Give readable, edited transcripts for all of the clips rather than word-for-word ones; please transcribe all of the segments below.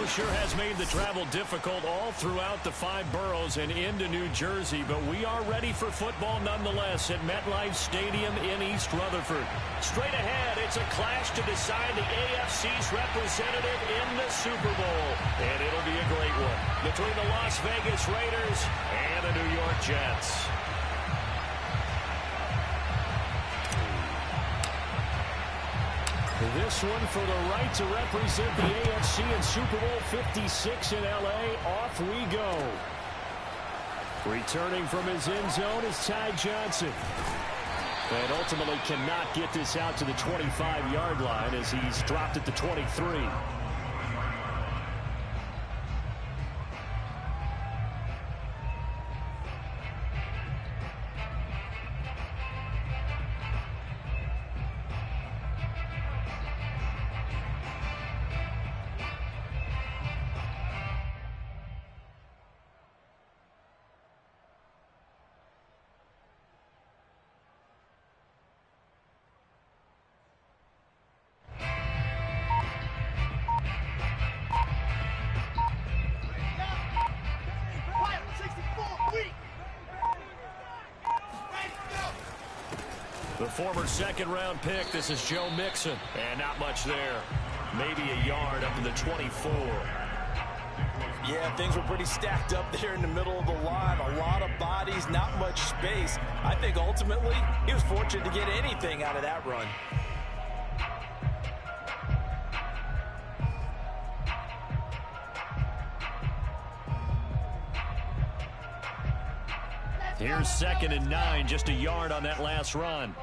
sure has made the travel difficult all throughout the 5 boroughs and into New Jersey, but we are ready for football nonetheless at MetLife Stadium in East Rutherford. Straight ahead, it's a clash to decide the AFC's representative in the Super Bowl, and it'll be a great one between the Las Vegas Raiders and the New York Jets. This one for the right to represent the AFC in Super Bowl 56 in L.A. Off we go. Returning from his end zone is Ty Johnson. And ultimately cannot get this out to the 25-yard line as he's dropped at the 23. The former second-round pick, this is Joe Mixon. And not much there. Maybe a yard up to the 24. Yeah, things were pretty stacked up there in the middle of the line. A lot of bodies, not much space. I think ultimately he was fortunate to get anything out of that run. Here's 2nd and 9, just a yard on that last run.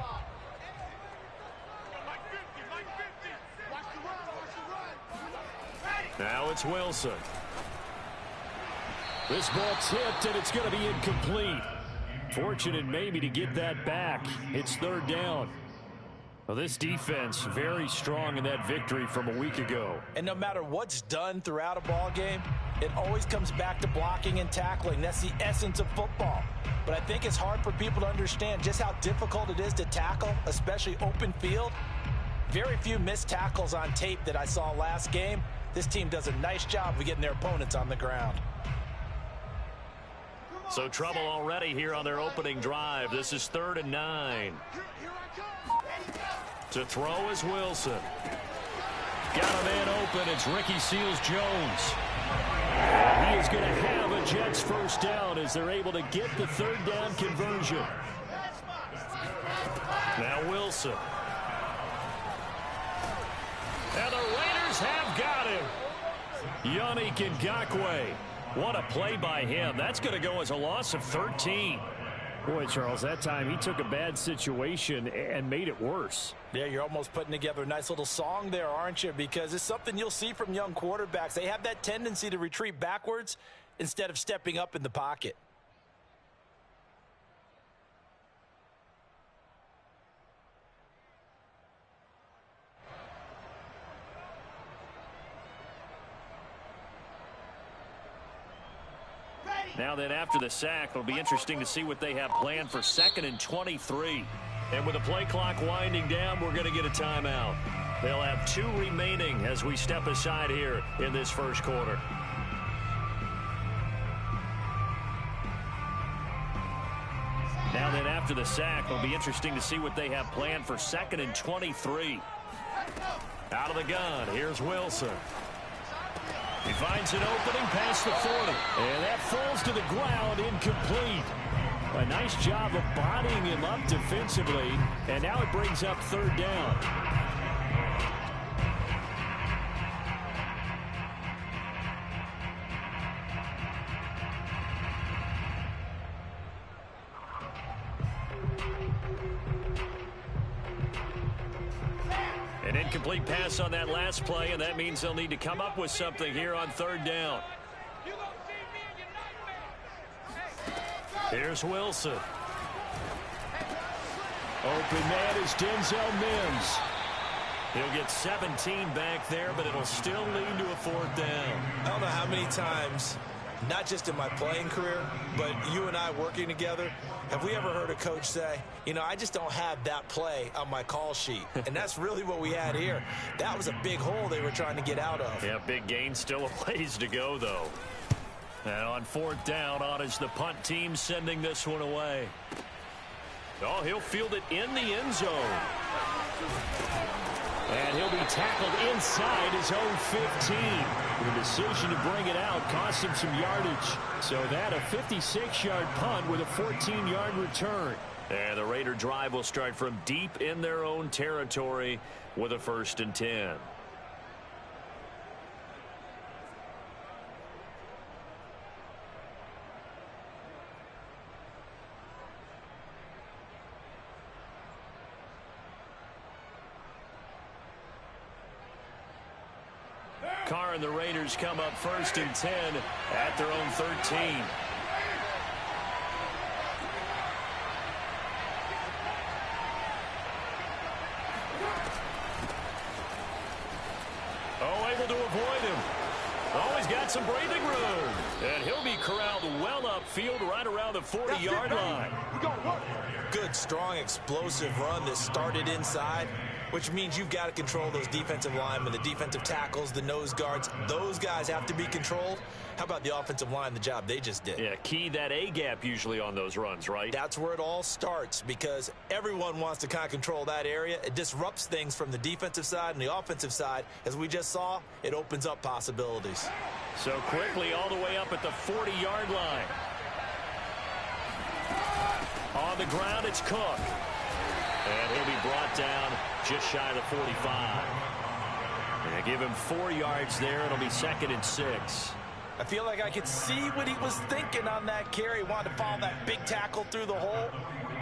Now it's Wilson. This ball tipped, and it's going to be incomplete. Fortunate maybe to get that back. It's 3rd down. Well, this defense very strong in that victory from a week ago. And no matter what's done throughout a ball game, it always comes back to blocking and tackling. That's the essence of football. But I think it's hard for people to understand just how difficult it is to tackle, especially open field. Very few missed tackles on tape that I saw last game. This team does a nice job of getting their opponents on the ground. So trouble already here on their opening drive. This is 3rd and 9. To throw is Wilson. Got a man open. It's Ricky Seals-Jones. He is going to have a Jets first down as they're able to get the 3rd down conversion. Now Wilson. And the Raiders have got him. Yannick Ngakoue. What a play by him. That's going to go as a loss of 13. Boy, Charles, that time he took a bad situation and made it worse. Yeah, you're almost putting together a nice little song there, aren't you? Because it's something you'll see from young quarterbacks. They have that tendency to retreat backwards instead of stepping up in the pocket. Now then, after the sack, it'll be interesting to see what they have planned for 2nd and 23. And with the play clock winding down, we're going to get a timeout. They'll have 2 remaining as we step aside here in this first quarter. Now then, after the sack, it'll be interesting to see what they have planned for 2nd and 23. Out of the gun, here's Wilson. He finds an opening past the 40. And that falls to the ground, incomplete. A nice job of bodying him up defensively. And now it brings up 3rd down. An incomplete pass on that last play, and that means they'll need to come up with something here on 3rd down. Here's Wilson. Open man is Denzel Mims. He'll get 17 back there, but it'll still lead to a 4th down. I don't know how many times not just in my playing career, but you and I working together, have we ever heard a coach say, you know, I just don't have that play on my call sheet? And that's really what we had here. That was a big hole they were trying to get out of. Yeah, big gain, still a ways to go, though. And on fourth down, on is the punt team sending this one away. Oh, he'll field it in the end zone. And he'll be tackled inside his own 15. The decision to bring it out cost him some yardage. So that a 56-yard punt with a 14-yard return. And the Raider drive will start from deep in their own territory with a 1st and 10. Carr and the Raiders come up 1st and 10 at their own 13. Oh, able to avoid him. Oh, he's got some breathing room. And he'll be corralled well upfield right around the 40-yard line. Good, strong, explosive run that started inside, which means you've got to control those defensive linemen, the defensive tackles, the nose guards. Those guys have to be controlled. How about the offensive line, the job they just did? Yeah, key that A-gap usually on those runs, right? That's where it all starts, because everyone wants to kind of control that area. It disrupts things from the defensive side and the offensive side. As we just saw, it opens up possibilities. So quickly all the way up at the 40-yard line. On the ground, it's Cook. And he'll be brought down just shy of the 45. And give him 4 yards there. It'll be 2nd and 6. I feel like I could see what he was thinking on that carry. He wanted to follow that big tackle through the hole.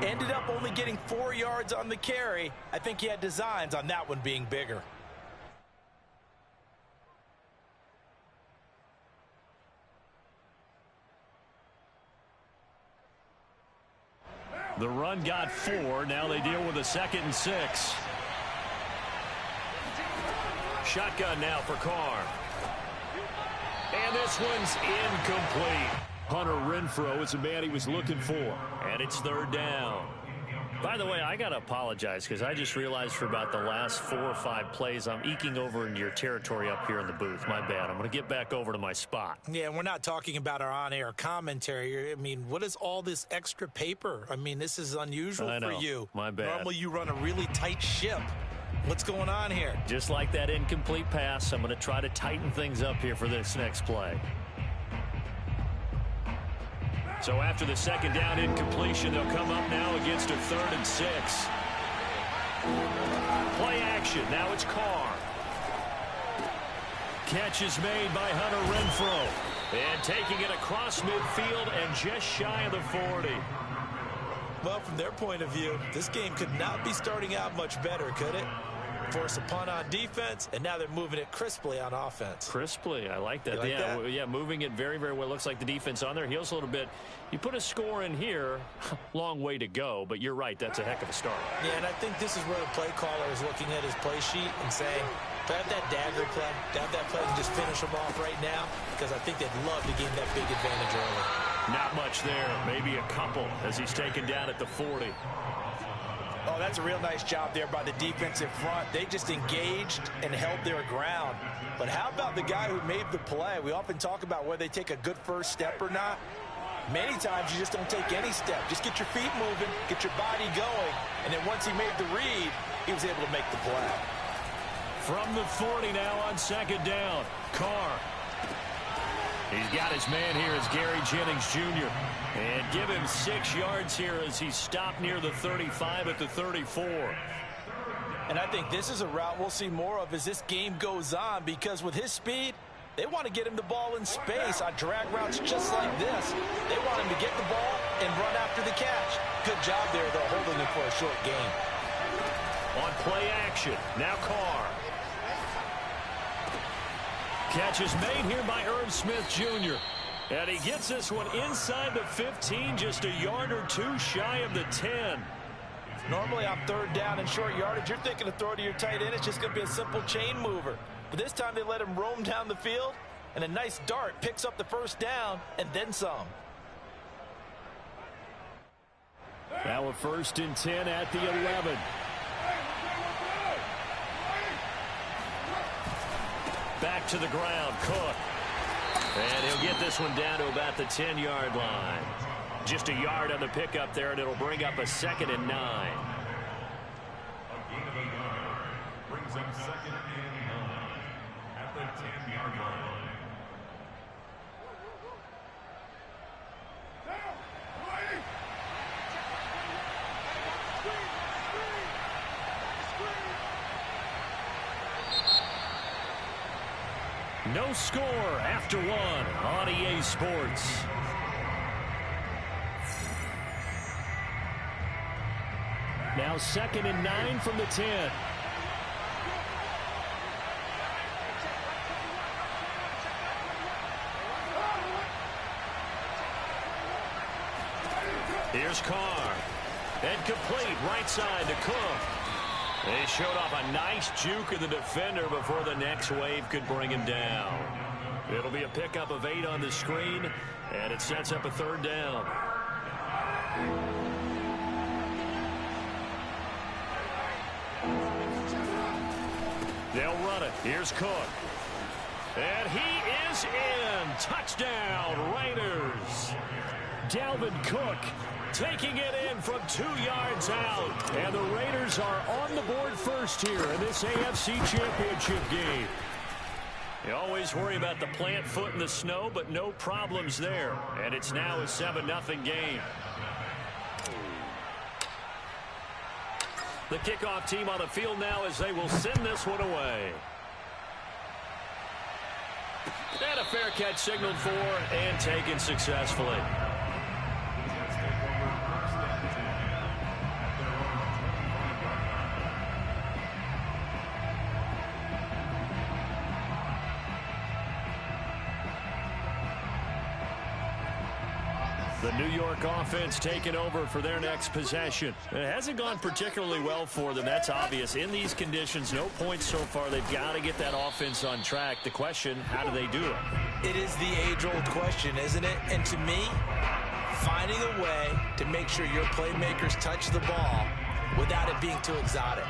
Ended up only getting 4 yards on the carry. I think he had designs on that one being bigger. The run got 4. Now they deal with a 2nd and 6. Shotgun now for Carr. And this one's incomplete. Hunter Renfrow is the man he was looking for. And it's 3rd down. By the way, I got to apologize because I just realized for about the last 4 or 5 plays, I'm eking over into your territory up here in the booth. My bad. I'm going to get back over to my spot. Yeah, we're not talking about our on-air commentary. I mean, what is all this extra paper? I mean, this is unusual for you. My bad. Normally you run a really tight ship. What's going on here? Just like that incomplete pass, I'm going to try to tighten things up here for this next play. So after the 2nd down incompletion, they'll come up now against a 3rd and 6. Play action. Now it's Carr. Catch is made by Hunter Renfrow. And taking it across midfield and just shy of the 40. Well, from their point of view, this game could not be starting out much better, could it? Force a punt on defense, and now they're moving it crisply on offense. Crisply, I like that. Like that? Yeah, moving it very, very well. Looks like the defense on their heels a little bit. You put a score in here, long way to go, but you're right, that's a heck of a start. Yeah, and I think this is where the play caller is looking at his play sheet and saying, to have that dagger play, to have that play and just finish them off right now, because I think they'd love to gain that big advantage early. Not much there, maybe a couple as he's taken down at the 40. Oh, that's a real nice job there by the defensive front. They just engaged and held their ground. But how about the guy who made the play? We often talk about whether they take a good first step or not. Many times you just don't take any step. Just get your feet moving, get your body going, and then once he made the read, he was able to make the play. From the 40 now on 2nd down, Carr. He's got his man here as Gary Jennings Jr. And give him 6 yards here as he's stopped near the 35 at the 34. And I think this is a route we'll see more of as this game goes on, because with his speed, they want to get him the ball in space on drag routes just like this. They want him to get the ball and run after the catch. Good job there, though, holding him for a short game. On play action, now Carr. Catch is made here by Irv Smith Jr. And he gets this one inside the 15, just a yard or 2 shy of the 10. Normally on 3rd down and short yardage, you're thinking of throw to your tight end. It's just going to be a simple chain mover. But this time they let him roam down the field, And a nice dart picks up the first down and then some. Now a 1st and 10 at the 11. Back to the ground, Cook. And he'll get this one down to about the 10-yard line. Just a yard on the pickup there, and it'll bring up a 2nd and 9. A gain of a yard brings up 2nd and 9 at the 10-yard line. No score after 1 on EA Sports. Now 2nd and 9 from the 10. Here's Carr. And complete right side to Cook. They showed off a nice juke of the defender before the next wave could bring him down. It'll be a pickup of 8 on the screen, and it sets up a 3rd down. They'll run it. Here's Cook. And he is in. Touchdown, Raiders. Dalvin Cook taking it in from 2 yards out. And the Raiders are on the board first here in this AFC Championship game. You always worry about the plant foot in the snow, but no problems there. And it's now a 7-0 game. The kickoff team on the field now as they will send this one away. And a fair catch signaled for and taken successfully. The New York offense taking over for their next possession. It hasn't gone particularly well for them. That's obvious. In these conditions, no points so far. They've got to get that offense on track. The question, how do they do it? It is the age-old question, isn't it? And to me, finding a way to make sure your playmakers touch the ball without it being too exotic.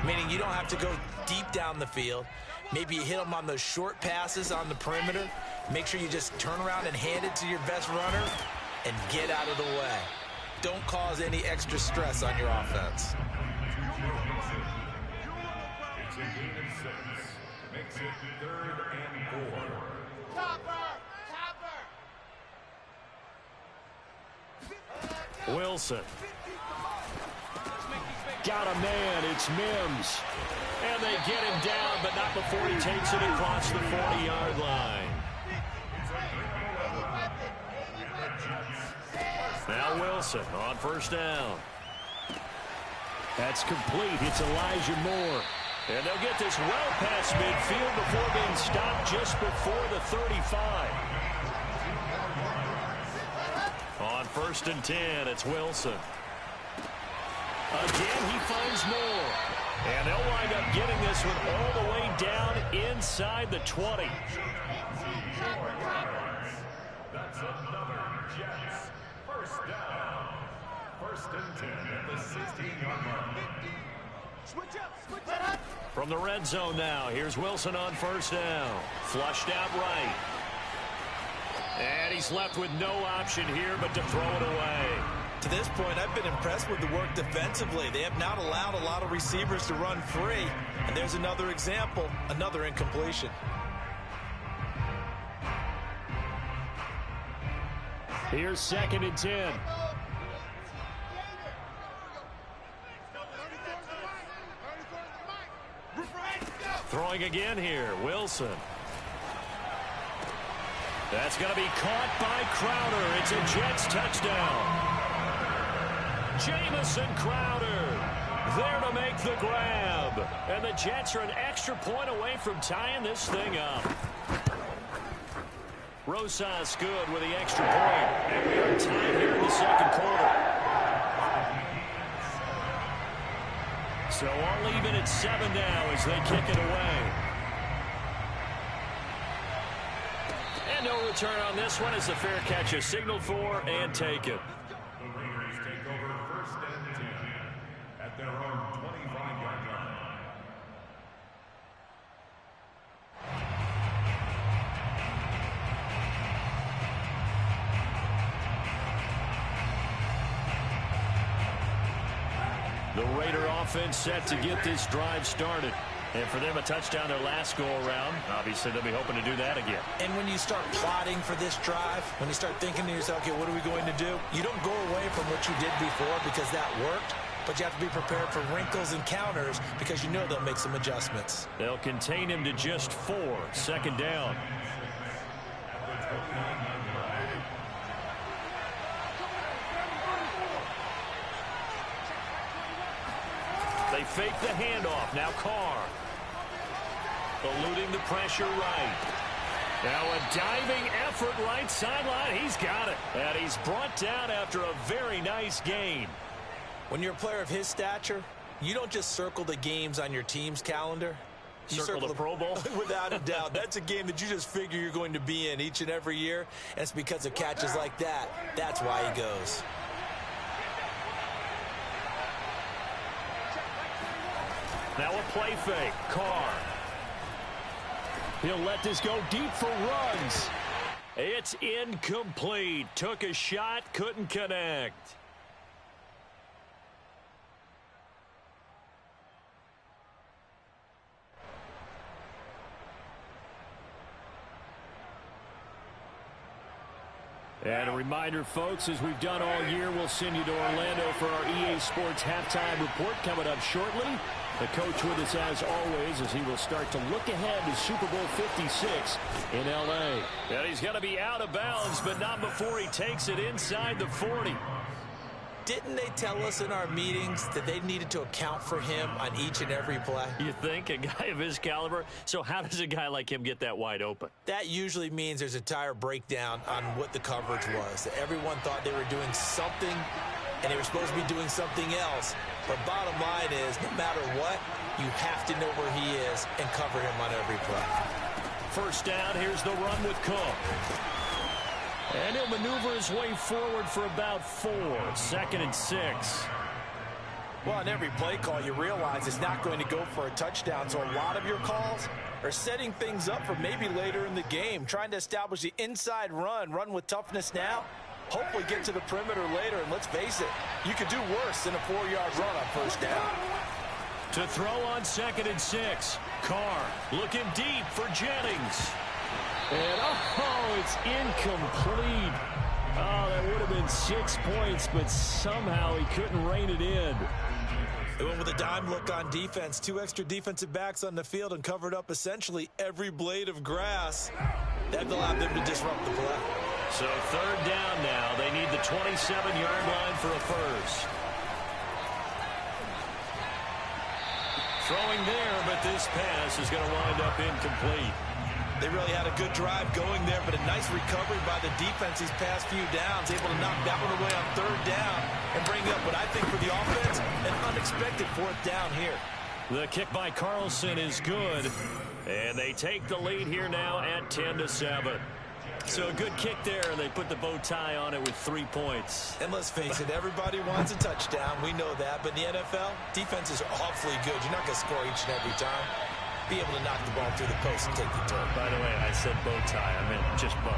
Meaning you don't have to go deep down the field. Maybe you hit them on those short passes on the perimeter. Make sure you just turn around and hand it to your best runner and get out of the way. Don't cause any extra stress on your offense. It's a gain of 6. Makes it 3rd and 4. Wilson. Got a man. It's Mims. And they get him down, but not before he takes it across the 40-yard line. Now Wilson on 1st down. That's complete. It's Elijah Moore. And they'll get this well past midfield before being stopped just before the 35. On 1st and 10, it's Wilson. Again, he finds Moore. And they'll wind up getting this one all the way down inside the 20. That's another Jets. 1st down. 1st and 10 at the 16-yard line. From the red zone now, here's Wilson on 1st down. Flushed out right. And he's left with no option here but to throw it away. To this point, I've been impressed with the work defensively. They have not allowed a lot of receivers to run free. And there's another example, another incompletion. Here's 2nd and 10. Throwing again here, Wilson. That's going to be caught by Crowder. It's a Jets touchdown. Jamison Crowder there to make the grab. And the Jets are an extra point away from tying this thing up. Rosas good with the extra point. And we are tied here in the 2nd quarter. So all even at 7 now as they kick it away. And no return on this one as the fair catch is signaled for and taken. The Raiders take over 1st and 10 at their own 25-yard line. The Raider offense set to get this drive started. And for them, a touchdown their last go-around. Obviously, they'll be hoping to do that again. And when you start plotting for this drive, when you start thinking to yourself, okay, what are we going to do? You don't go away from what you did before because that worked, but you have to be prepared for wrinkles and counters because you know they'll make some adjustments. They'll contain him to just 4. 2nd down. They fake the handoff. Now Carr. Eluding the pressure right. Now a diving effort right sideline. He's got it. And he's brought down after a very nice gain. When you're a player of his stature, you don't just circle the games on your team's calendar. You circle the Pro Bowl? Without a doubt. That's a game that you just figure you're going to be in each and every year. And it's because of catches like that. That's why he goes. Now a play fake. Carr. He'll let this go deep for runs. It's incomplete. Took a shot, couldn't connect. And a reminder, folks, as we've done all year, we'll send you to Orlando for our EA Sports halftime report coming up shortly. The coach with us as always as he will start to look ahead to Super Bowl 56 in L.A. And he's going to be out of bounds, but not before he takes it inside the 40. Didn't they tell us in our meetings that they needed to account for him on each and every play? You think? A guy of his caliber? So how does a guy like him get that wide open? That usually means there's a tire breakdown on what the coverage was. That everyone thought they were doing something, and they were supposed to be doing something else. But bottom line is, no matter what, you have to know where he is and cover him on every play. 1st down, here's the run with Cook. And he'll maneuver his way forward for about 4. 2nd and 6. Well, on every play call, you realize it's not going to go for a touchdown. So a lot of your calls are setting things up for maybe later in the game, trying to establish the inside run with toughness now, hopefully get to the perimeter later. And let's face it, you could do worse than a 4-yard run on 1st down. To throw on 2nd and 6. Carr looking deep for Jennings. And, it's incomplete. Oh, that would have been 6 points, but somehow he couldn't rein it in. They went with a dime look on defense. 2 extra defensive backs on the field and covered up essentially every blade of grass. That allowed them to disrupt the play. So 3rd down now. They need the 27-yard line for a first. Throwing there, but this pass is going to wind up incomplete. They really had a good drive going there, but a nice recovery by the defense these past few downs, able to knock that one away on 3rd down and bring up what I think for the offense, an unexpected 4th down here. The kick by Carlson is good, and they take the lead here now at 10-7. So a good kick there, and they put the bow tie on it with 3 points. And let's face it, everybody wants a touchdown. We know that, but in the NFL, defenses are awfully good. You're not going to score each and every time. Be able to knock the ball through the post and take the turn. By the way, I said bow tie. I meant just bow.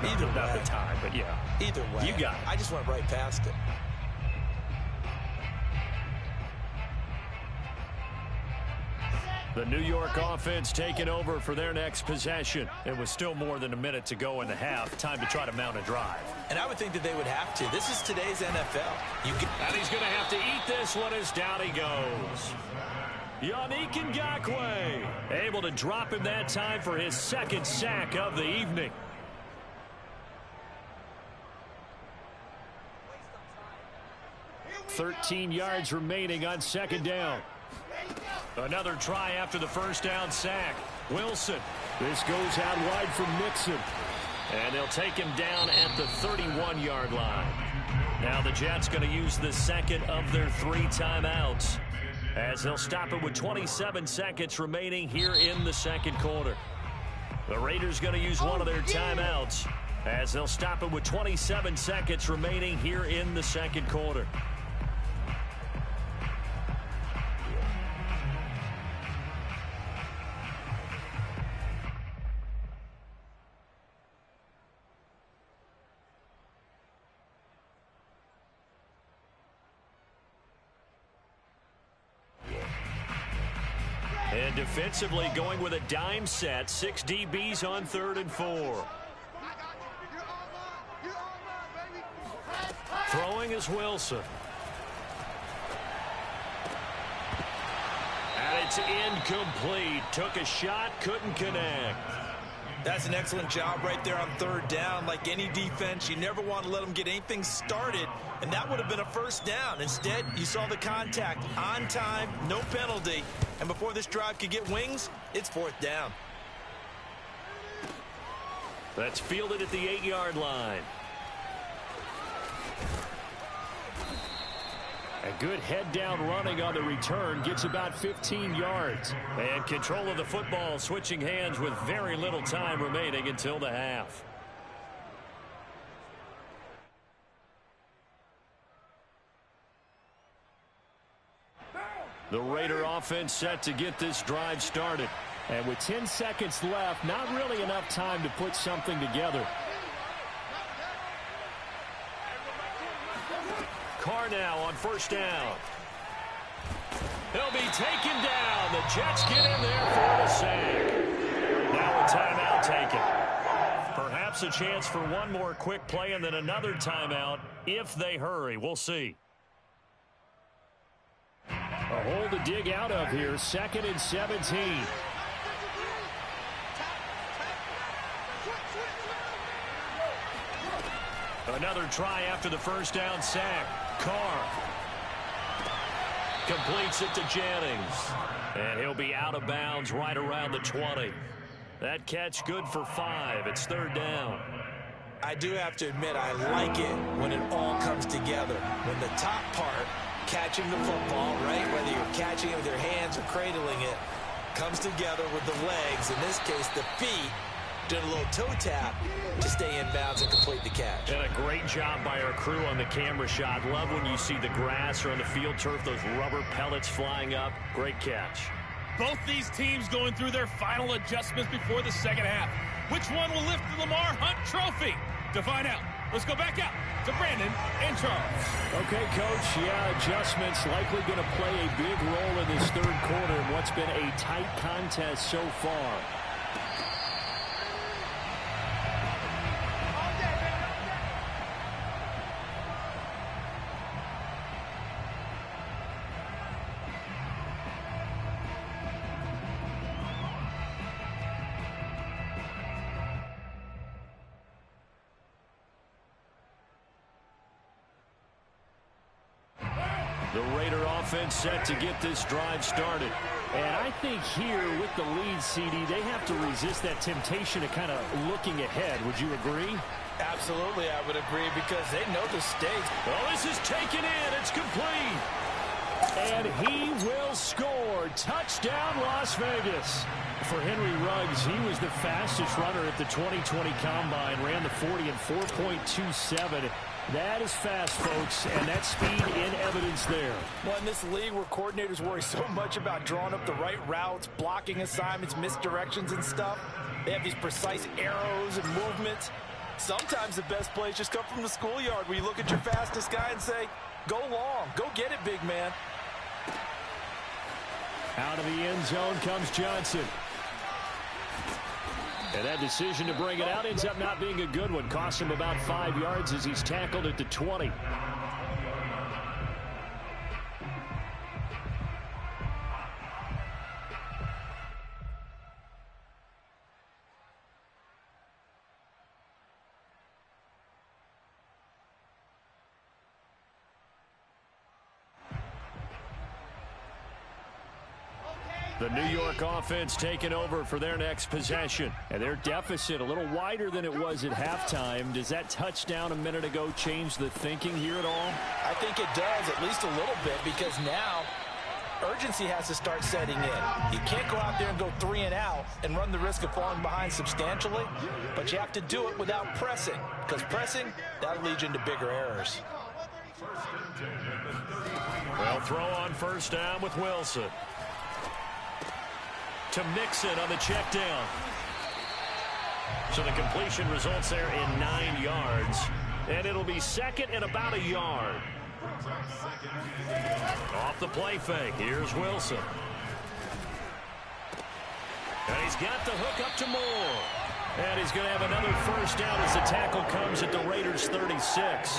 Either not way. the tie, but yeah. Either way. You got it. I just went right past it. The New York offense taking over for their next possession. It was still more than a minute to go in the half. Time to try to mount a drive. And I would think that they would have to. This is today's NFL. And he's going to have to eat this one as down he goes. Yannick Ngakoue able to drop him that time for his 2nd sack of the evening. $13 yards remaining on 2nd down. Another try after the 1st down sack. Wilson. This goes out wide from Mixon. And they'll take him down at the 31-yard line. Now the Jets going to use the 2nd of their 3 timeouts, as they'll stop it with 27 seconds remaining here in the 2nd quarter. The Raiders going to use one of their timeouts as they'll stop it with 27 seconds remaining here in the second quarter. And defensively going with a dime set. 6 DBs on 3rd and 4. Throwing is Wilson. And it's incomplete. Took a shot, couldn't connect. That's an excellent job right there on 3rd down. Like any defense, you never want to let them get anything started, and that would have been a 1st down. Instead, you saw the contact on time, no penalty, and before this drive could get wings, it's 4th down. That's fielded at the 8-yard line. A good head-down running on the return gets about 15 yards. And control of the football switching hands with very little time remaining until the half. The Raider offense set to get this drive started. And with 10 seconds left, not really enough time to put something together. Carr now on 1st down. He'll be taken down. The Jets get in there for the sack. Now a timeout taken. Perhaps a chance for one more quick play and then another timeout if they hurry. We'll see. A hole to dig out of here. 2nd and 17. Another try after the 1st down sack. Carr completes it to Jennings. And he'll be out of bounds right around the 20. That catch good for 5. It's 3rd down. I do have to admit, I like it when it all comes together. When the top part, catching the football, right, whether you're catching it with your hands or cradling it, comes together with the legs, in this case the feet, doing a little toe tap to stay in bounds and complete the catch. And a great job by our crew on the camera shot. Love when you see the grass or on the field turf, those rubber pellets flying up. Great catch. Both these teams going through their final adjustments before the second half. Which one will lift the Lamar Hunt Trophy? To find out, let's go back out to Brandon and Charles. Okay, Coach, yeah, adjustments likely going to play a big role in this 3rd quarter in what's been a tight contest so far. The Raider offense set to get this drive started. And I think here with the lead, CD, they have to resist that temptation of kind of looking ahead. Would you agree? Absolutely, I would agree, because they know the stakes. Oh, this is taken in. It's complete. And he will score. Touchdown, Las Vegas. For Henry Ruggs, he was the fastest runner at the 2020 Combine. Ran the 40 in 4.27. That is fast, folks, and that speed in evidence there. Well, in this league where coordinators worry so much about drawing up the right routes, blocking assignments, misdirections and stuff, they have these precise arrows and movements. Sometimes the best plays just come from the schoolyard where you look at your fastest guy and say, go long, go get it, big man. Out of the end zone comes Johnson. And that decision to bring it out ends up not being a good one. Costs him about 5 yards as he's tackled at the 20. The New York offense taking over for their next possession. And their deficit a little wider than it was at halftime. Does that touchdown a minute ago change the thinking here at all? I think it does, at least a little bit, because now urgency has to start setting in. You can't go out there and go 3 and out and run the risk of falling behind substantially, but you have to do it without pressing, because pressing, that'll lead you into bigger errors. Well, throw on first down with Wilson. To Mixon on the check down. So the completion results there in 9 yards. And it'll be second and about a yard. Off the play fake. Here's Wilson. And he's got the hook up to Moore. And he's going to have another first down as the tackle comes at the Raiders' 36.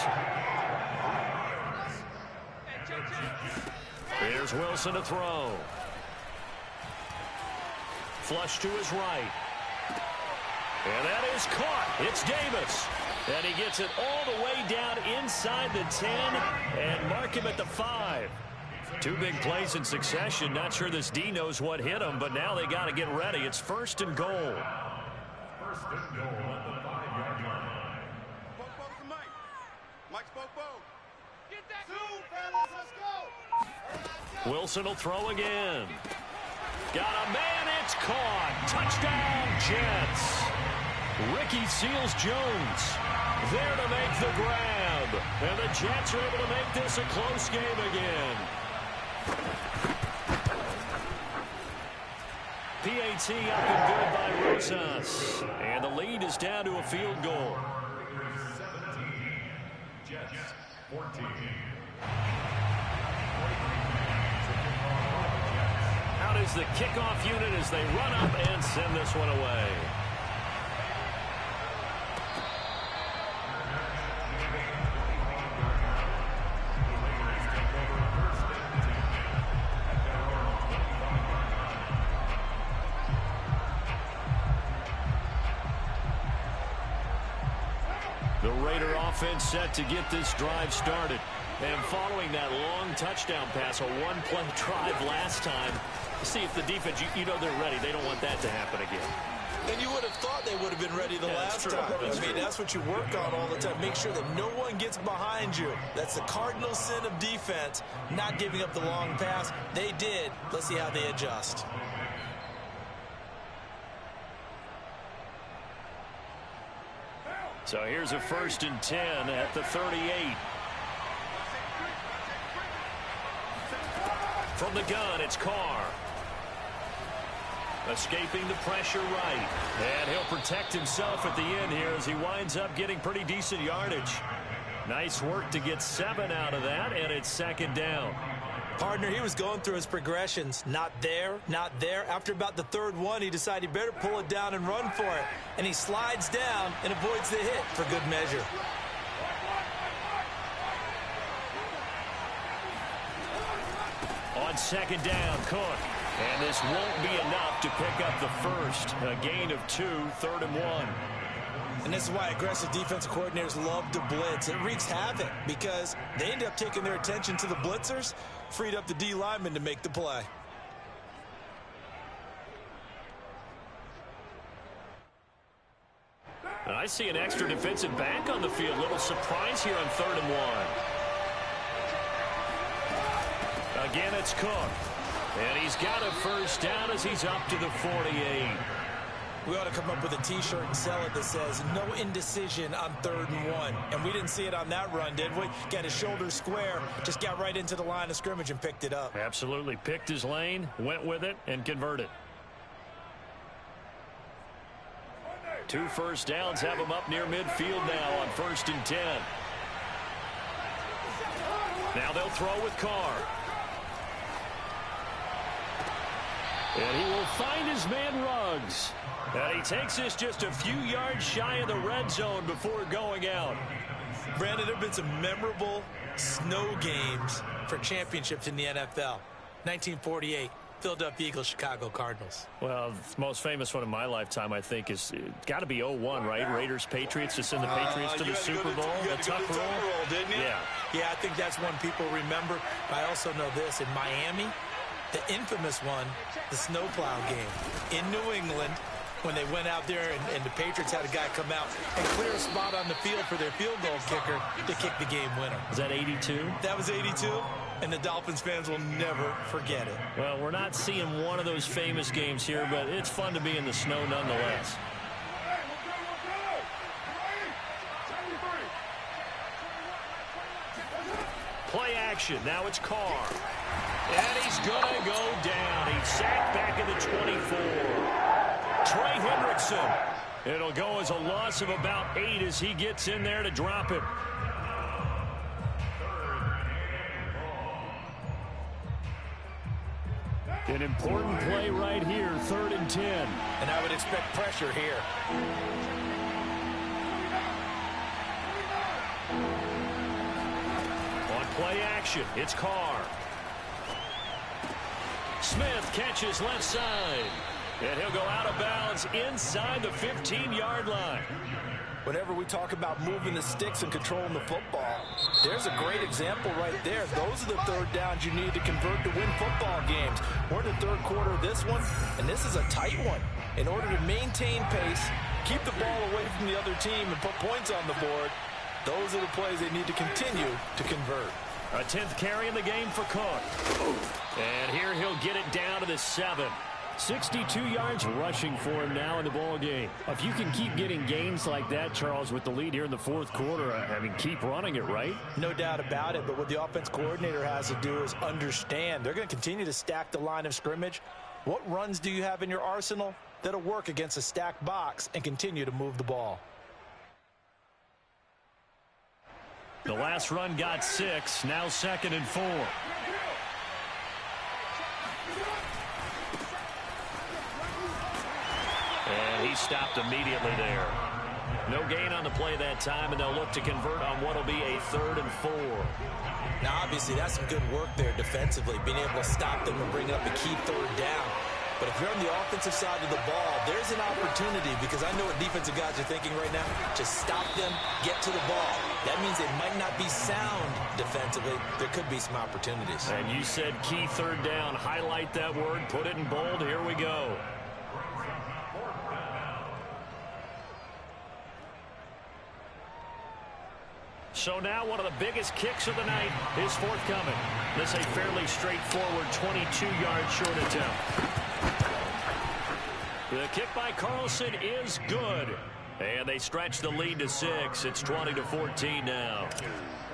Here's Wilson to throw. Flush to his right. And that is caught. It's Davis. And he gets it all the way down inside the 10 and mark him at the 5. 2 big plays in succession. Not sure this D knows what hit him, but now they got to get ready. It's first and goal. First and goal at the 5-yard line. Get that. 2, fellas, let's go. Wilson will throw again. Got a man. It's caught. Touchdown, Jets. Ricky Seals-Jones there to make the grab. And the Jets are able to make this a close game again. PAT up and good by Rosas. And the lead is down to a field goal. 17. Jets 14. Out is the kickoff unit as they run up and send this one away. The Raider offense set to get this drive started. And following that long touchdown pass, a one-play drive last time, see if the defense, you know they're ready. They don't want that to happen again. And you would have thought they would have been ready the last time. That's what you work on all the time. Make sure that no one gets behind you. That's the cardinal sin of defense, not giving up the long pass. They did. Let's see how they adjust. So here's a 1st and 10 at the 38. From the gun, it's Carr. Escaping the pressure right. And he'll protect himself at the end here as he winds up getting pretty decent yardage. Nice work to get 7 out of that, and it's 2nd down. Partner, he was going through his progressions. Not there, not there. After about the 3rd one, he decided he better pull it down and run for it. And he slides down and avoids the hit for good measure. On 2nd down, Cook. And this won't be enough to pick up the first. A gain of 2, 3rd and 1. And this is why aggressive defensive coordinators love to blitz. It wreaks havoc because they end up taking their attention to the blitzers, freed up the D lineman to make the play. And I see an extra defensive back on the field. Little surprise here on 3rd and 1. Again, it's Cook. And he's got a first down as he's up to the 48. We ought to come up with a T-shirt and sell it that says, no indecision on 3rd and 1. And we didn't see it on that run, did we? Got his shoulders square, just got right into the line of scrimmage and picked it up. Absolutely. Picked his lane, went with it, and converted. 2 first downs have him up near midfield now on 1st and 10. Now they'll throw with Carr. And he will find his man Ruggs. And he takes this just a few yards shy of the red zone before going out. Brandon, there have been some memorable snow games for championships in the NFL. 1948, Philadelphia Eagles, Chicago Cardinals. Well, the most famous one in my lifetime, I think, is got to be 01, right? Raiders-Patriots to send the Patriots to the Super Bowl. The tough roll, didn't you? Yeah. Yeah, I think that's one people remember. I also know this. In Miami, the infamous one, the snowplow game. In New England, when they went out there and the Patriots had a guy come out and clear a spot on the field for their field goal kicker to kick the game winner. Was that 82? That was 82. and the Dolphins fans will never forget it. Well, we're not seeing one of those famous games here, but it's fun to be in the snow nonetheless. Play action. Now it's Carr. And he's going to go down. He's sacked back at the 24. Trey Hendrickson. It'll go as a loss of about 8 as he gets in there to drop it. An important play right here, 3rd and 10. And I would expect pressure here. On play action, it's Carr. Smith catches left side. And he'll go out of bounds inside the 15-yard line. Whenever we talk about moving the sticks and controlling the football, there's a great example right there. Those are the 3rd downs you need to convert to win football games. We're in the 3rd quarter of this one, and this is a tight one. In order to maintain pace, keep the ball away from the other team, and put points on the board, those are the plays they need to continue to convert. A 10th carry in the game for Cook. And here he'll get it down to the 7. 62 yards rushing for him now in the ball game. If you can keep getting gains like that, Charles, with the lead here in the 4th quarter, I mean, keep running it, right? No doubt about it, but what the offense coordinator has to do is understand. They're going to continue to stack the line of scrimmage. What runs do you have in your arsenal that'll work against a stacked box and continue to move the ball? The last run got 6, now 2nd and 4. And he stopped immediately there. No gain on the play that time, and they'll look to convert on what will be a 3rd and 4. Now, obviously, that's some good work there defensively, being able to stop them and bring up a key 3rd down. But if you're on the offensive side of the ball, there's an opportunity, because I know what defensive guys are thinking right now. Just stop them, get to the ball. That means they might not be sound defensively. There could be some opportunities. And you said key 3rd down. Highlight that word, put it in bold. Here we go. So now one of the biggest kicks of the night is forthcoming. This a fairly straightforward 22-yard short attempt. The kick by Carlson is good. And they stretch the lead to 6. It's 20-14 now.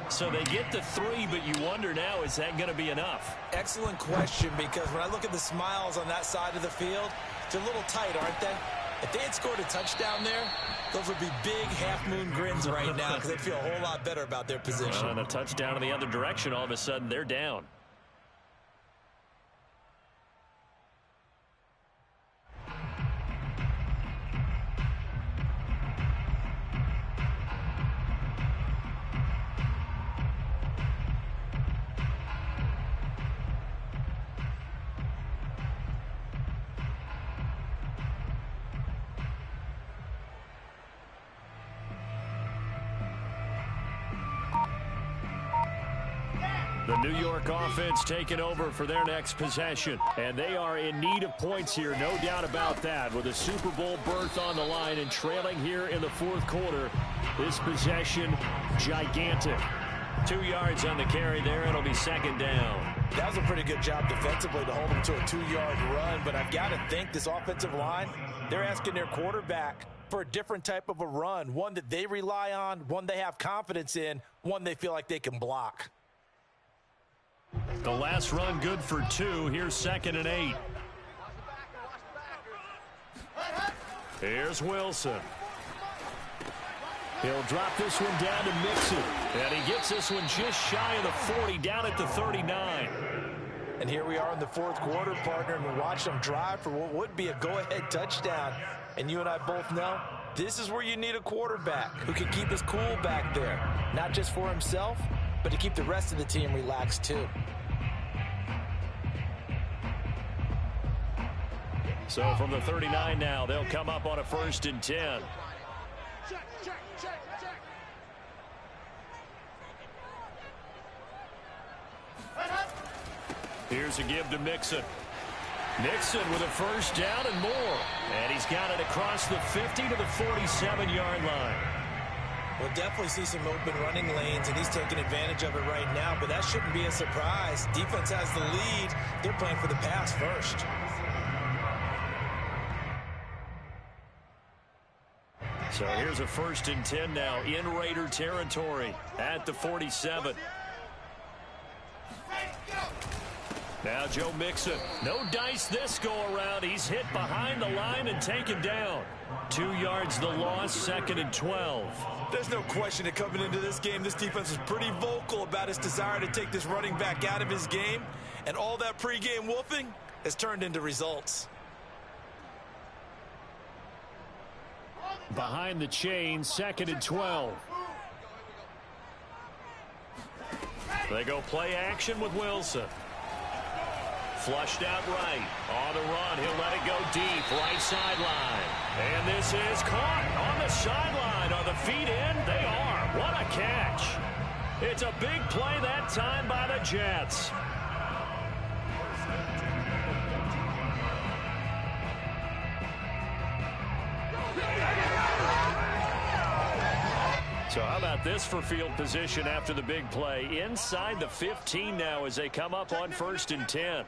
So they get to 3, but you wonder now, is that going to be enough? Excellent question, because when I look at the smiles on that side of the field, they're a little tight, aren't they? If they had scored a touchdown there, those would be big half-moon grins right now, because they'd feel a whole lot better about their position. And a touchdown in the other direction, all of a sudden they're down. The New York offense taking over for their next possession. And they are in need of points here, no doubt about that. With a Super Bowl berth on the line and trailing here in the 4th quarter. This possession, gigantic. 2 yards on the carry there. It'll be 2nd down. That was a pretty good job defensively to hold them to a 2-yard run. But I've got to think this offensive line, they're asking their quarterback for a different type of a run. One that they rely on, one they have confidence in, one they feel like they can block. The last run good for 2. Here's 2nd and 8. Here's Wilson. He'll drop this one down to Mixon. And he gets this one just shy of the 40, down at the 39. And here we are in the 4th quarter, partner, and we watch them drive for what would be a go-ahead touchdown. And you and I both know this is where you need a quarterback who can keep his cool back there. Not just for himself, but to keep the rest of the team relaxed too. So from the 39 now, they'll come up on a 1st and 10. Here's a give to Mixon. Mixon with a 1st down and more. And he's got it across the 50 to the 47-yard line. We'll definitely see some open running lanes, and he's taking advantage of it right now, but that shouldn't be a surprise. Defense has the lead. They're playing for the pass first. So here's a 1st and 10 now in Raider territory at the 47. Now Joe Mixon. No dice this go-around. He's hit behind the line and taken down. 2 yards the loss, 2nd and 12. There's no question that coming into this game, this defense was pretty vocal about its desire to take this running back out of his game. And all that pregame wolfing has turned into results. Behind the chain, 2nd and 12. They go play action with Wilson. Flushed out right. On the run. He'll let it go deep. Right sideline. And this is caught on the sideline. Are the feet in? They are. What a catch. It's a big play that time by the Jets. So how about this for field position after the big play? Inside the 15 now as they come up on 1st and 10.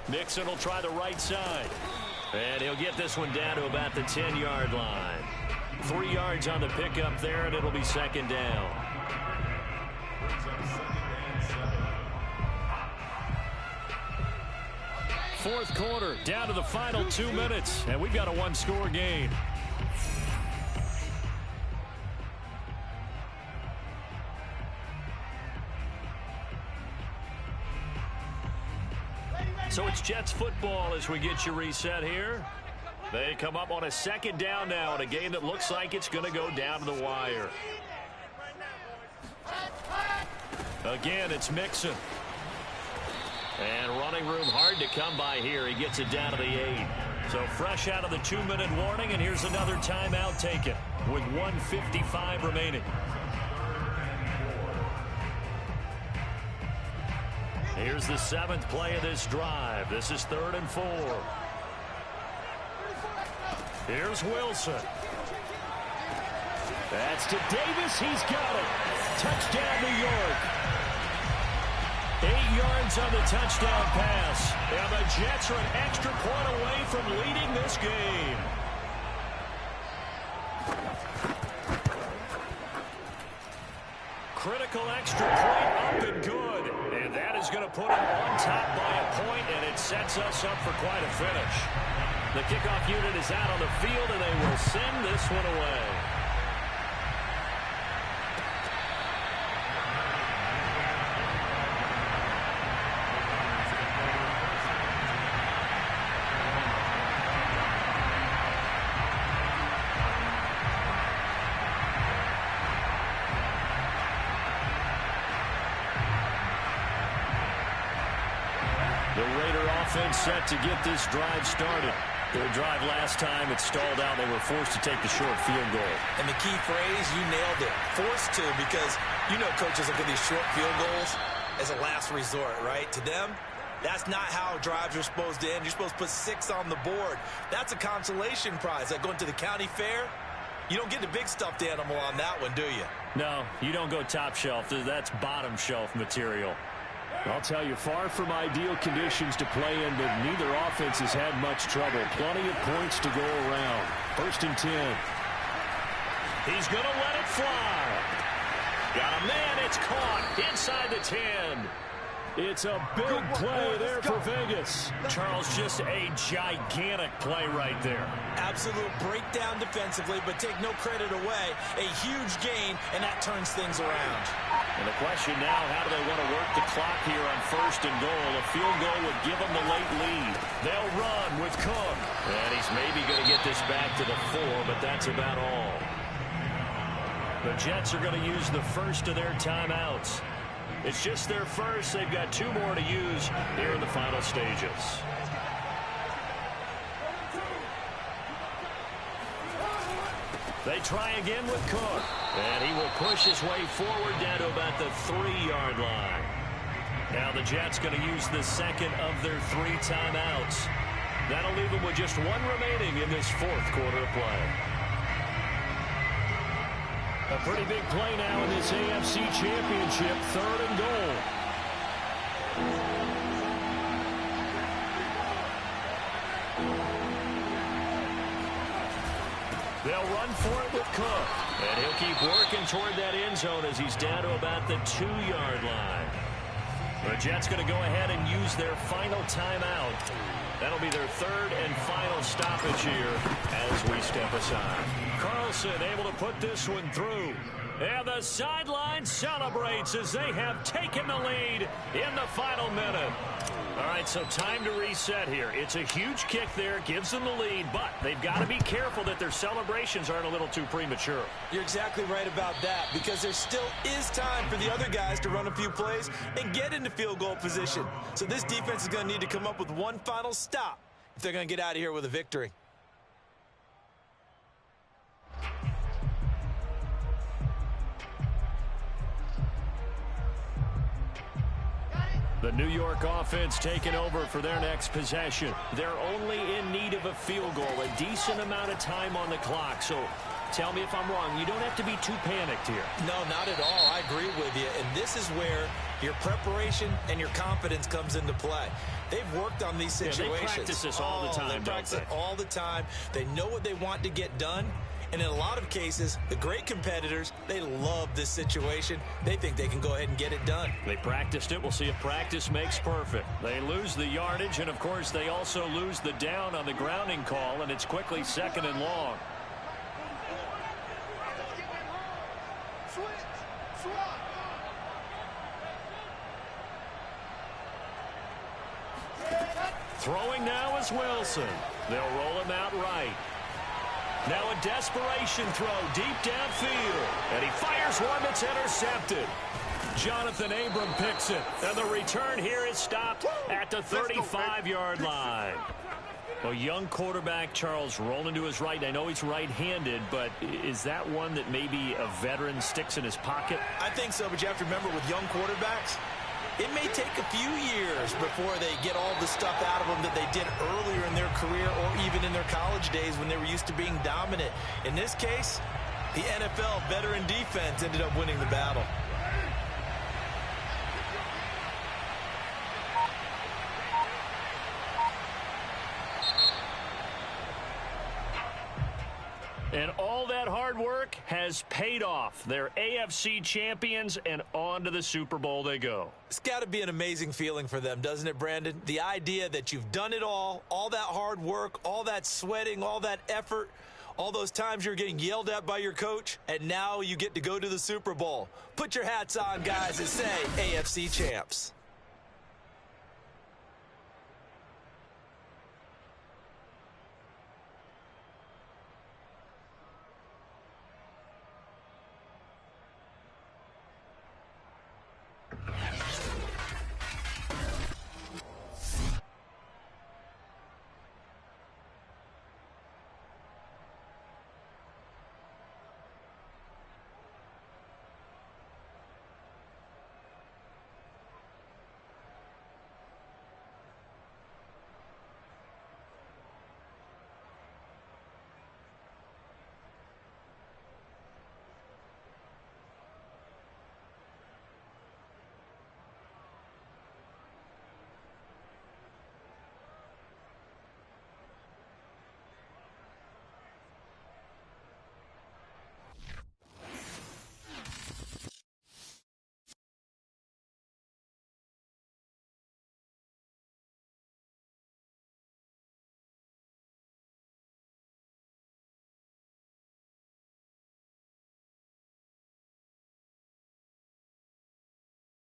Mixon will try the right side. And he'll get this one down to about the 10-yard line. 3 yards on the pickup there, and it'll be 2nd down. Fourth quarter, down to the final 2 minutes, and we've got a one-score game. So it's Jets football as we get you reset here. They come up on a 2nd down now in a game that looks like it's going to go down to the wire. Again, it's Mixon. And running room hard to come by here. He gets it down to the 8. So fresh out of the 2-minute warning, and here's another timeout taken with 1:55 remaining. Here's the 7th play of this drive. This is 3rd and 4. Here's Wilson. That's to Davis. He's got it. Touchdown, New York. 8 yards on the touchdown pass. And the Jets are an extra point away from leading this game. Critical extra point up and good. And that is going to put them on top by a point, and it sets us up for quite a finish. The kickoff unit is out on the field, and they will send this one away. The Raider offense set to get this drive started. Their drive last time, it stalled out. They were forced to take the short field goal. And the key phrase, you nailed it. Forced to, because you know coaches look at these short field goals as a last resort, right? To them, that's not how drives are supposed to end. You're supposed to put 6 on the board. That's a consolation prize. Like going to the county fair, you don't get the big stuffed animal on that one, do you? No, you don't go top shelf. That's bottom shelf material. I'll tell you, far from ideal conditions to play in, but neither offense has had much trouble. Plenty of points to go around. 1st and 10. He's going to let it fly. Got a man. It's caught inside the 10. It's a big play there for Vegas. Charles, just a gigantic play right there. Absolute breakdown defensively, but take no credit away. A huge gain, and that turns things around. And the question now, how do they want to work the clock here on 1st and goal? A field goal would give them the late lead. They'll run with Cook. And he's maybe going to get this back to the 4, but that's about all. The Jets are going to use the first of their timeouts. It's just their first. They've got 2 more to use here in the final stages. They try again with Cook. And he will push his way forward down to about the 3-yard line. Now the Jets going to use the 2nd of their 3 timeouts. That'll leave them with just 1 remaining in this 4th quarter of play. A pretty big play now in this AFC Championship, 3rd and goal. They'll run for it with Cook. And he'll keep working toward that end zone as he's down to about the 2-yard line. The Jets going to go ahead and use their final timeout. That'll be their 3rd and final stoppage here as we step aside. Carlson able to put this one through. And the sideline celebrates as they have taken the lead in the final minute. All right, so time to reset here. It's a huge kick there, gives them the lead, but they've got to be careful that their celebrations aren't a little too premature. You're exactly right about that, because there still is time for the other guys to run a few plays and get into field goal position. So this defense is going to need to come up with one final stop if they're going to get out of here with a victory. The New York offense taking over for their next possession. They're only in need of a field goal, a decent amount of time on the clock. So tell me if I'm wrong. You don't have to be too panicked here. No, not at all. I agree with you. And this is where your preparation and your confidence comes into play. They've worked on these situations. Yeah, they practice this all the time, They practice it all the time. They know what they want to get done. And in a lot of cases, the great competitors, they love this situation. They think they can go ahead and get it done. They practiced it. We'll see if practice makes perfect. They lose the yardage, and, of course, they also lose the down on the grounding call, and it's quickly 2nd and long. Throwing now is Wilson. They'll roll him out right. Now a desperation throw deep downfield. And he fires one that's intercepted. Jonathan Abram picks it. And the return here is stopped at the 35-yard line. A young quarterback, Charles, rolling to his right. I know he's right-handed, but is that one that maybe a veteran sticks in his pocket? I think so, but you have to remember with young quarterbacks, it may take a few years before they get all the stuff out of them that they did earlier in their career or even in their college days when they were used to being dominant. In this case, the NFL veteran defense ended up winning the battle. And all that hard work has paid off. They're AFC champions, and on to the Super Bowl they go. It's got to be an amazing feeling for them, doesn't it, Brandon? The idea that you've done it all that hard work, all that sweating, all that effort, all those times you're getting yelled at by your coach, and now you get to go to the Super Bowl. Put your hats on, guys, and say AFC champs.